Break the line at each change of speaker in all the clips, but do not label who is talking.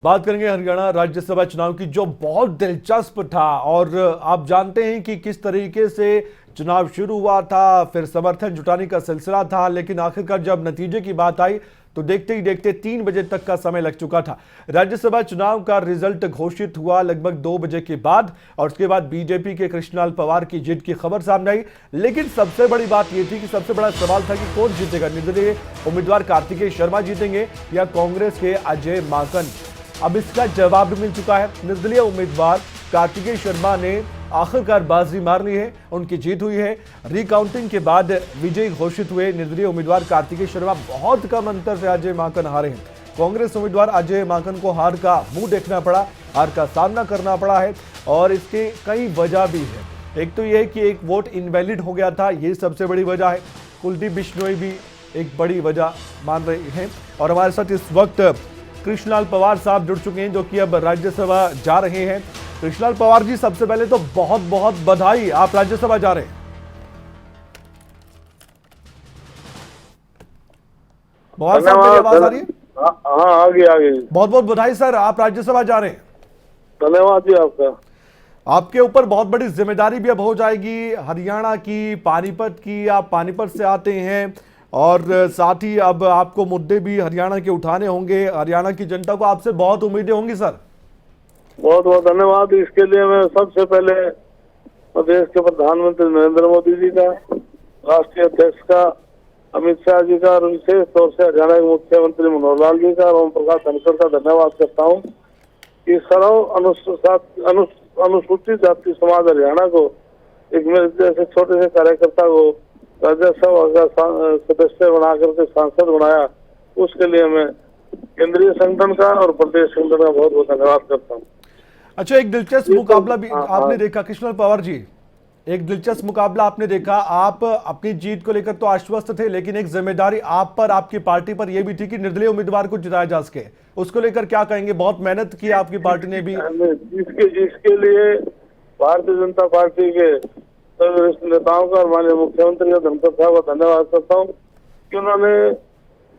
बात करेंगे हरियाणा राज्यसभा चुनाव की, जो बहुत दिलचस्प था। और आप जानते हैं कि किस तरीके से चुनाव शुरू हुआ था, फिर समर्थन जुटाने का सिलसिला था, लेकिन आखिरकार जब नतीजे की बात आई तो देखते ही देखते 3 बजे तक का समय लग चुका था। राज्यसभा चुनाव का रिजल्ट घोषित हुआ लगभग 2 बजे के बाद, और उसके बाद बीजेपी के कृष्णलाल पवार की जीत की खबर सामने आई। लेकिन सबसे बड़ी बात यह थी कि सबसे बड़ा सवाल था कि कौन जीतेगा, निर्दलीय उम्मीदवार कार्तिकेय शर्मा जीतेंगे या कांग्रेस के अजय माकन। अब इसका जवाब भी मिल चुका है। निर्दलीय उम्मीदवार कार्तिकेय शर्मा ने आखिरकार बाजी मार ली है, उनकी जीत हुई है। रिकाउंटिंग के बाद विजयी घोषित हुए निर्दलीय उम्मीदवार कार्तिकेय शर्मा बहुत कम अंतर से अजय माकन हारे हैं। कांग्रेस उम्मीदवार अजय माकन को हार का मुंह देखना पड़ा, हार का सामना करना पड़ा है, और इसके कई वजह भी है। एक तो यह है कि एक वोट इनवैलिड हो गया था, ये सबसे बड़ी वजह है। कुलदीप बिश्नोई भी एक बड़ी वजह मान रहे हैं। और हमारे साथ इस वक्त कृष्णलाल पवार साहब जुड़ चुके हैं, जो कि अब राज्यसभा जा रहे हैं। कृष्णलाल पवार जी, सबसे पहले तो बहुत बहुत बधाई, आप राज्यसभा जा रहे हैं। पवार साहब, मेरी आवाज आ रही है?
हाँ, आगे
बहुत बहुत बधाई सर, आप राज्यसभा जा रहे हैं।
धन्यवाद जी आपका।
आपके ऊपर बहुत बड़ी जिम्मेदारी भी अब हो जाएगी, हरियाणा की, पानीपत की। आप पानीपत से आते हैं, और साथ ही अब आपको मुद्दे भी हरियाणा के उठाने होंगे। हरियाणा की जनता को आपसे बहुत उम्मीदें होंगी सर।
बहुत बहुत धन्यवाद। इसके लिए मैं सबसे पहले देश के प्रधानमंत्री नरेंद्र मोदी जी का, राष्ट्रीय अध्यक्ष का अमित शाह जी का, और विशेष तौर से हरियाणा के मुख्यमंत्री मनोहर लाल जी का और ओम प्रकाश धनखड़ का धन्यवाद करता हूँ कि सर्व अनुसूचित जाति समाज हरियाणा को, एक मेरे जैसे छोटे से कार्यकर्ता को राज्यसभा का सदस्य बना करके सांसद बनाया, उसके लिए मैं केंद्रीय संगठन का और प्रदेश संगठन का बहुत बहुत धन्यवाद करता हूँ।
अच्छा, एक दिलचस्प मुकाबला भी आपने देखा कृष्णलाल पवार जी, एक दिलचस्प मुकाबला आपने देखा। आप अपनी जीत को लेकर तो आश्वस्त थे, लेकिन एक जिम्मेदारी आप पर, आपकी पार्टी पर यह भी थी कि निर्दलीय उम्मीदवार को जिताया जा सके। उसको लेकर क्या कहेंगे? बहुत मेहनत की आपकी पार्टी ने भी।
इसके लिए भारतीय जनता पार्टी के वरिष्ठ नेताओं का और माननीय मुख्यमंत्री का धनखड़ साहब का धन्यवाद करता हूँ कि उन्होंने,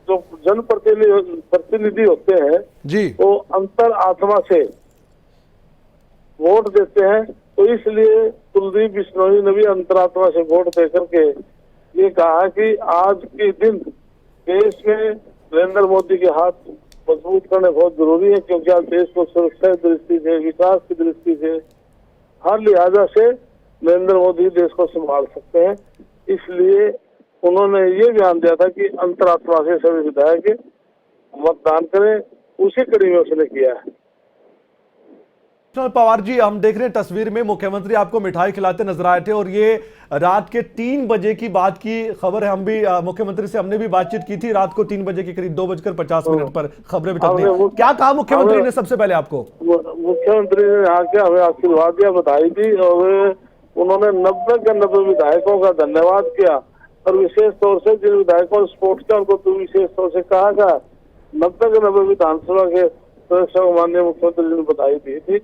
जो जनप्रतिनिधि होते हैं जी, वो अंतर आत्मा से वोट देते हैं। तो इसलिए कुलदीप बिश्नोई ने भी अंतरात्मा से वोट देकर के ये कहा कि आज के दिन देश में नरेंद्र मोदी के हाथ मजबूत करने बहुत जरूरी है, क्योंकि आज देश को सुरक्षा की दृष्टि से, विकास की दृष्टि से, हर लिहाजा से नरेंद्र मोदी देश को संभाल सकते हैं। इसलिए उन्होंने ये बयान दिया था कि अंतरात्मा से सभी विधायक मतदान करें, उसी कड़ी में उसने किया है।
पवार जी, हम देख रहे हैं तस्वीर में मुख्यमंत्री आपको मिठाई खिलाते नजर आए थे, और ये रात के 3 बजे की बात की खबर है। हम भी मुख्यमंत्री से हमने भी बातचीत की थी रात को 3 बजे के करीब, 2:50 पर खबरें भी तक। क्या कहा मुख्यमंत्री ने सबसे पहले आपको?
मुख्यमंत्री ने आके हमें आशीर्वाद दिया, बधाई दी, और उन्होंने 90 के 90 विधायकों का धन्यवाद किया, और विशेष तौर से जिन विधायकों ने सपोर्ट किया उनको तो विशेष तौर से कहा था। 90 के 90 विधानसभा के सदस्यों को माननीय मुख्यमंत्री जी ने बधाई दी थी।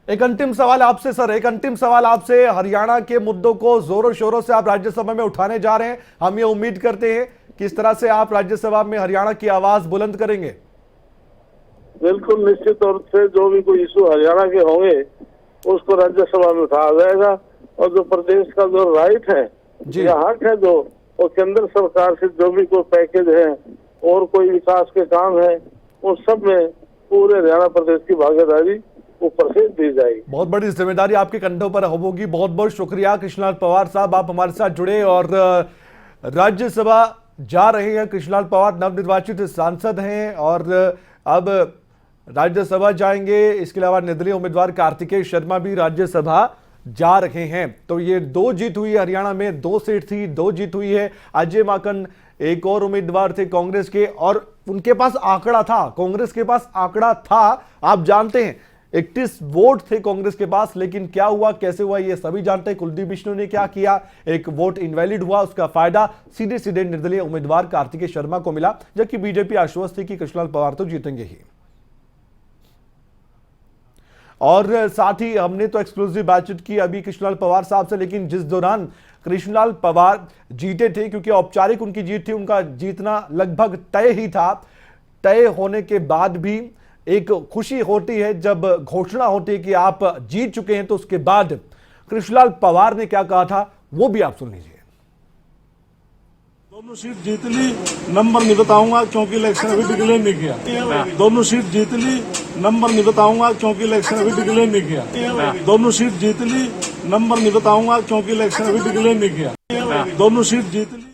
एक अंतिम सवाल आपसे सर, एक अंतिम सवाल आपसे। हरियाणा के मुद्दों को जोरों शोरों से आप राज्यसभा में उठाने जा रहे हैं, हम ये उम्मीद करते हैं किस तरह से आप राज्यसभा में हरियाणा की आवाज बुलंद करेंगे?
बिल्कुल, निश्चित तौर से जो भी कोई इशू हरियाणा के होंगे उसको राज्यसभा में उठाया जाएगा, और जो प्रदेश का जो राइट है या हक है, जो वो केंद्र सरकार से जो भी कोई पैकेज है और कोई विकास के काम है, उन सब में पूरे हरियाणा प्रदेश की भागीदारी ऊपर से दी जाएगी।
बहुत बड़ी जिम्मेदारी आपके कंधों पर होगी। बहुत बहुत शुक्रिया कृष्णलाल पवार साहब, आप हमारे साथ जुड़े और राज्यसभा जा रहे हैं। कृष्णलाल पवार नवनिर्वाचित सांसद हैं और अब राज्यसभा जाएंगे। इसके अलावा निर्दलीय उम्मीदवार कार्तिकेय शर्मा भी राज्यसभा जा रहे हैं। तो ये 2 जीत हुई है हरियाणा में, 2 सीट थी, 2 जीत हुई है। अजय माकन एक और उम्मीदवार थे कांग्रेस के, और उनके पास आंकड़ा था, कांग्रेस के पास आंकड़ा था। आप जानते हैं 31 वोट थे कांग्रेस के पास, लेकिन क्या हुआ, कैसे हुआ, ये सभी जानते हैं। कुलदीप बिश्नोई ने क्या किया, एक वोट इनवैलिड हुआ, उसका फायदा सीधे सीधे निर्दलीय उम्मीदवार कार्तिकेय शर्मा को मिला, जबकि बीजेपी आश्वस्त थी कि कृष्णलाल पवार तो जीतेंगे ही। और साथ ही हमने तो एक्सक्लूसिव बातचीत की अभी कृष्णलाल पवार साहब से, लेकिन जिस दौरान कृष्णलाल पवार जीते थे, क्योंकि औपचारिक उनकी जीत थी, उनका जीतना लगभग तय ही था, तय होने के बाद भी एक खुशी होती है जब घोषणा होती है कि आप जीत चुके हैं। तो उसके बाद कृष्णलाल पवार ने क्या कहा था वो भी आप सुन लीजिए।
दोनों सीट जीत ली, नंबर नहीं बताऊंगा क्योंकि इलेक्शन अभी डिक्लेयर नहीं किया। दोनों सीट जीत ली, नंबर नहीं बताऊंगा क्योंकि इलेक्शन अभी डिक्लेयर नहीं किया। दोनों सीट जीत ली, नंबर नहीं बताऊंगा क्योंकि इलेक्शन अभी डिक्लेयर नहीं किया। दोनों सीट जीत ली।